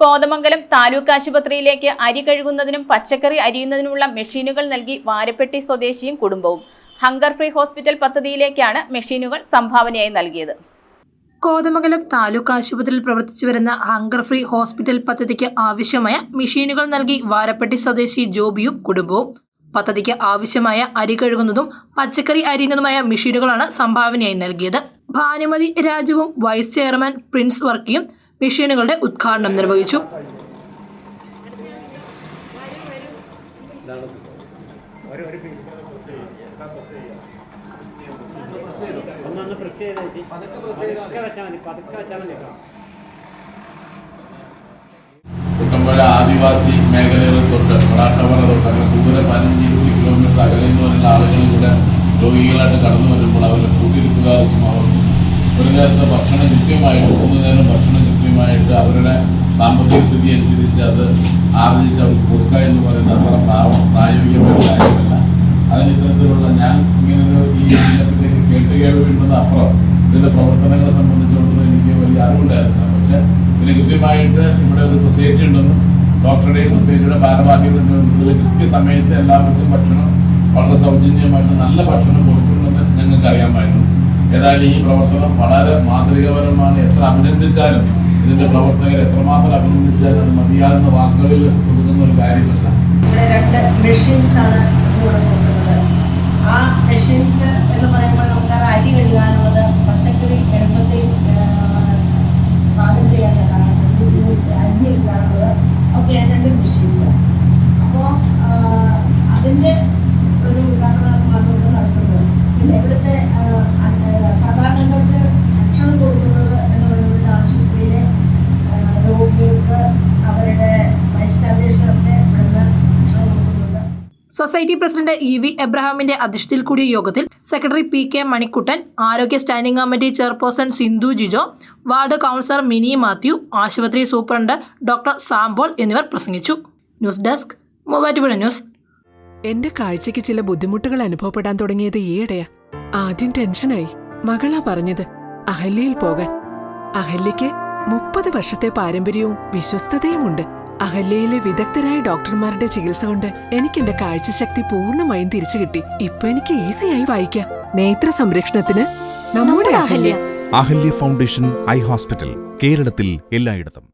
കോതമംഗലം താലൂക്ക് ആശുപത്രിയിലേക്ക് അരി കഴുകുന്നതിനും പച്ചക്കറി അരിയുന്നതിനുമുള്ള മെഷീനുകൾ നൽകി വാരപ്പെട്ടി സ്വദേശിയും കുടുംബവും ഹങ്കർ ഫ്രീ ഹോസ്പിറ്റൽ പദ്ധതിയിലേക്കാണ് മെഷീനുകൾ സംഭാവനയായി നൽകിയത്. കോതമംഗലം താലൂക്ക് ആശുപത്രിയിൽ പ്രവർത്തിച്ചു വരുന്ന ഹങ്കർ ഫ്രീ ഹോസ്പിറ്റൽ പദ്ധതിക്ക് ആവശ്യമായ മെഷീനുകൾ നൽകി വാരപ്പെട്ടി സ്വദേശി ജോബിയും കുടുംബവും പദ്ധതിക്ക് ആവശ്യമായ അരി കഴുകുന്നതും പച്ചക്കറി അരിയുന്നതുമായ മെഷീനുകളാണ് സംഭാവനയായി നൽകിയത്. ഭാനുമതി രാജുവും വൈസ് ചെയർമാൻ പ്രിൻസ് വർക്കിയും മെഷീനുകളുടെ ഉദ്ഘാടനം നിർവഹിച്ചു. കുട്ടമ്പുഴ ആദിവാസി മേഖലകളിൽ തൊട്ട് മറാഠവറ തൊട്ട് അങ്ങനെ ദൂരെ 15-20 കിലോമീറ്റർ അകലെ നിന്നുള്ള ആളുകൾ ഇവിടെ രോഗികളായിട്ട് കടന്നു വരുമ്പോൾ അവരുടെ കൂട്ടിരിപ്പുകാർക്കും അവർക്കും ഒരു നേരത്തെ ഭക്ഷണം കൃത്യമായിട്ട് 3 നേരം ഭക്ഷണം കൃത്യമായിട്ട് അവരുടെ സാമ്പത്തിക സ്ഥിതി അനുസരിച്ച് അത് ആർജിച്ച് അവർക്ക് കൊടുക്കുക എന്ന് പറയുന്നത് അത്ര പ്രായോഗികമായ കാര്യമല്ല. അതിന് ഇത്തരത്തിലുള്ള ഞാൻ ഇങ്ങനൊരു ഈ ഇതിനെപ്പറ്റി കേട്ടുകേൾവി വീണ്ടുന്നത് അപ്പുറം ഇതിൻ്റെ പ്രവർത്തനങ്ങളെ സംബന്ധിച്ചിടത്തോളം എനിക്ക് വലിയ അറിവുണ്ടായിരുന്നില്ല. പക്ഷേ ഇതിന് കൃത്യമായിട്ട് ഇവിടെ ഒരു സൊസൈറ്റി ഉണ്ടെന്നും ഡോക്ടറുടെയും സൊസൈറ്റിയുടെ ഭാരവാഹികളുടെ കൃത്യസമയത്ത് എല്ലാവർക്കും ഭക്ഷണം വളരെ സൗജന്യമായിട്ട് നല്ല ഭക്ഷണം കൊടുക്കുന്നുണ്ടെന്ന് ഞങ്ങൾക്ക് അറിയാമായിരുന്നു. ഏതായാലും ഈ പ്രവർത്തനം വളരെ മാതൃകാപരമാണ്. എത്ര അഭിനന്ദിച്ചാലും ഇതിന്റെ പ്രവർത്തകർ എത്രമാത്രം അഭിനന്ദിച്ചാലും അത് മതിയാകുന്ന വാക്കുകളിൽ കൊടുക്കുന്ന ഒരു കാര്യമല്ല. ഇവിടെ 2 മെഷീൻസ് ആണ് ഇവിടെ കൊടുക്കുന്നത്. ആ മെഷീൻസ് എന്ന് പറയുമ്പോൾ നമുക്ക് അരി കഴുകാനുള്ളത്, പച്ചക്കറി എളുപ്പത്തിൽ പാകം ചെയ്യാനുള്ളതാണ്, അരി എടുക്കാനുള്ളത് ഒക്കെയാണ് 2 മെഷീൻസ്. അപ്പോൾ അതിൻ്റെ ഒരു ഉദാഹരണമാണ് ഇവിടെ നടത്തുന്നത്. പിന്നെ ഇവിടുത്തെ സാധാരണക്കാർക്ക് ഭക്ഷണം കൊടുക്കുന്നത് എന്ന് പറയുന്നത് ആശുപത്രിയിലെ രോഗികൾക്ക് അവരുടെ ബൈസ്റ്റാൻഡേഴ്സിനൊക്കെ ഇവിടുന്ന് ഭക്ഷണം കൊടുക്കുന്നുണ്ട്. സൊസൈറ്റി പ്രസിഡന്റ് EV എബ്രഹാമിന്റെ അധ്യക്ഷതയിൽ കൂടിയ യോഗത്തിൽ സെക്രട്ടറി PK മണിക്കുട്ടൻ, ആരോഗ്യ standing committee chairperson Sindhu Jijo, ward councillor mini Mathew, ആശുപത്രി സൂപ്രണ്ട് ഡോക്ടർ സാംബോൾ എന്നിവർ പ്രസംഗിച്ചു. News desk Muvattupuzha news. എന്റെ കാഴ്ചയ്ക്ക് ചില ബുദ്ധിമുട്ടുകൾ അനുഭവപ്പെടാൻ തുടങ്ങിയത് ഈയിടെയാ. ആദ്യം ടെൻഷനായി. മകളാ പറഞ്ഞത് അഹല്യയിൽ പോകാൻ. അഹല്യയ്ക്ക് 30 വർഷത്തെ പാരമ്പര്യവും വിശ്വസ്തതയുമുണ്ട്. അഹല്യയിലെ വിദഗ്ധരായ ഡോക്ടർമാരുടെ ചികിത്സ കൊണ്ട് എനിക്ക് എന്റെ കാഴ്ചശക്തി പൂർണ്ണമായും തിരിച്ചു കിട്ടി. ഇപ്പൊ എനിക്ക് ഈസിയായി വായിക്കാം. നേത്ര സംരക്ഷണത്തിന് നമ്മുടെ Ahalya. Ahalya foundation eye hospital, കേരളത്തിൽ എല്ലായിടത്തും.